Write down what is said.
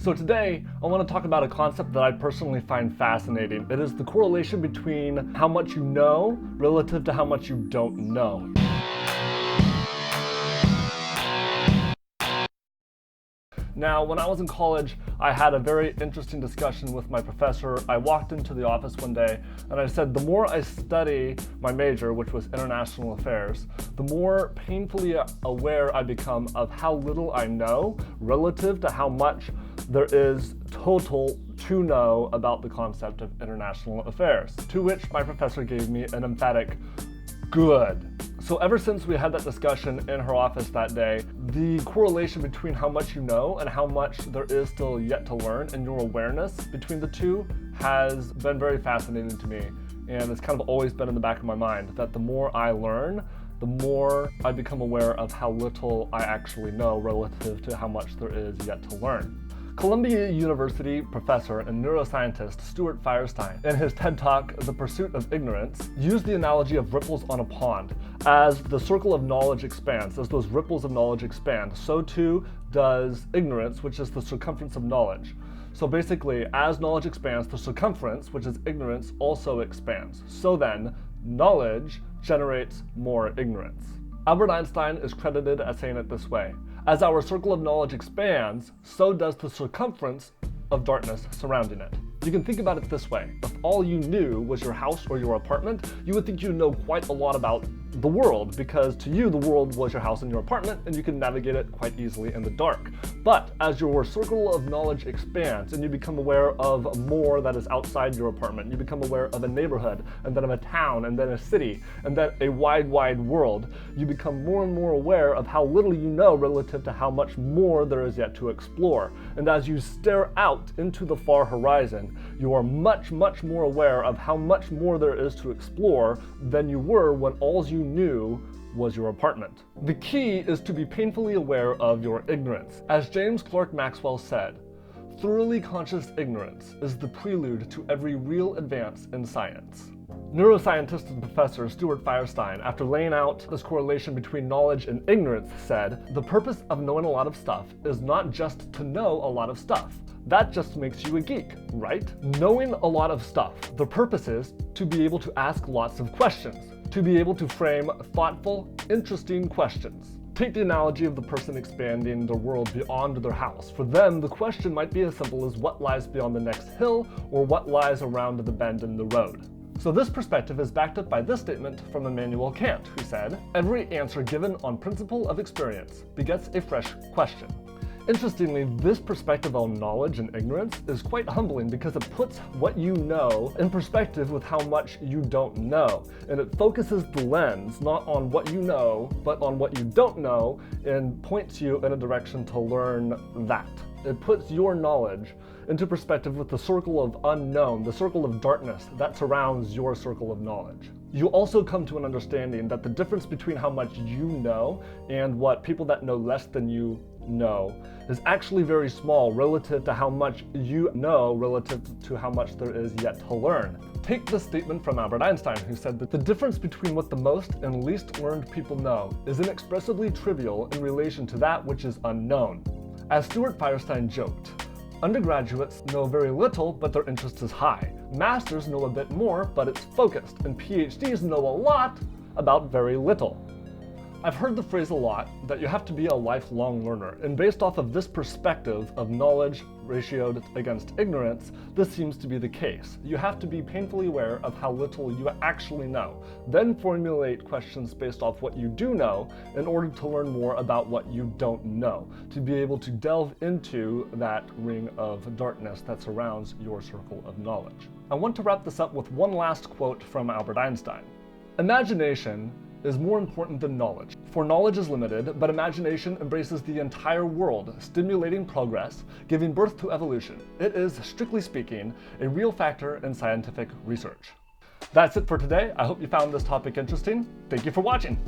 So today, I want to talk about a concept that I personally find fascinating. It is the correlation between how much you know relative to how much you don't know. Now, when I was in college, I had a very interesting discussion with my professor. I walked into the office one day and I said, the more I study my major, which was international affairs, the more painfully aware I become of how little I know relative to how much there is total to know about the concept of international affairs. To which my professor gave me an emphatic good. So ever since we had that discussion in her office that day, the correlation between how much you know and how much there is still yet to learn and your awareness between the two has been very fascinating to me. And it's kind of always been in the back of my mind that the more I learn, the more I become aware of how little I actually know relative to how much there is yet to learn. Columbia University professor and neuroscientist Stuart Firestein, in his TED Talk, The Pursuit of Ignorance, used the analogy of ripples on a pond. As the circle of knowledge expands, as those ripples of knowledge expand, so too does ignorance, which is the circumference of knowledge. So basically, as knowledge expands, the circumference, which is ignorance, also expands. So then, knowledge generates more ignorance. Albert Einstein is credited as saying it this way: as our circle of knowledge expands, so does the circumference of darkness surrounding it. You can think about it this way: if all you knew was your house or your apartment, you would think you know quite a lot about the world, because to you the world was your house and your apartment and you can navigate it quite easily in the dark. But as your circle of knowledge expands and you become aware of more that is outside your apartment, you become aware of a neighborhood and then of a town and then a city and then a wide world, you become more and more aware of how little you know relative to how much more there is yet to explore. And as you stare out into the far horizon, you are much more aware of how much more there is to explore than you were when all you knew was your apartment. The key is to be painfully aware of your ignorance. As James Clerk Maxwell said, thoroughly conscious ignorance is the prelude to every real advance in science. Neuroscientist and professor Stuart Firestein, after laying out this correlation between knowledge and ignorance, said, the purpose of knowing a lot of stuff is not just to know a lot of stuff. That just makes you a geek, right? Knowing a lot of stuff, the purpose is to be able to ask lots of questions, to be able to frame thoughtful, interesting questions. Take the analogy of the person expanding their world beyond their house. For them, the question might be as simple as what lies beyond the next hill or what lies around the bend in the road. So this perspective is backed up by this statement from Immanuel Kant, who said, every answer given on principle of experience begets a fresh question. Interestingly, this perspective on knowledge and ignorance is quite humbling because it puts what you know in perspective with how much you don't know. And it focuses the lens not on what you know, but on what you don't know, and points you in a direction to learn that. It puts your knowledge into perspective with the circle of unknown, the circle of darkness that surrounds your circle of knowledge. You also come to an understanding that the difference between how much you know and what people that know less than you know is actually very small relative to how much you know relative to how much there is yet to learn. Take this statement from Albert Einstein, who said that the difference between what the most and least learned people know is inexpressibly trivial in relation to that which is unknown. As Stuart Firestein joked, undergraduates know very little, but their interest is high. Masters know a bit more, but it's focused. And PhDs know a lot about very little. I've heard the phrase a lot that you have to be a lifelong learner, and based off of this perspective of knowledge ratioed against ignorance, this seems to be the case. You have to be painfully aware of how little you actually know, then formulate questions based off what you do know in order to learn more about what you don't know, to be able to delve into that ring of darkness that surrounds your circle of knowledge. I want to wrap this up with one last quote from Albert Einstein. Imagination is more important than knowledge. For knowledge is limited, but imagination embraces the entire world, stimulating progress, giving birth to evolution. It is, strictly speaking, a real factor in scientific research. That's it for today. I hope you found this topic interesting. Thank you for watching.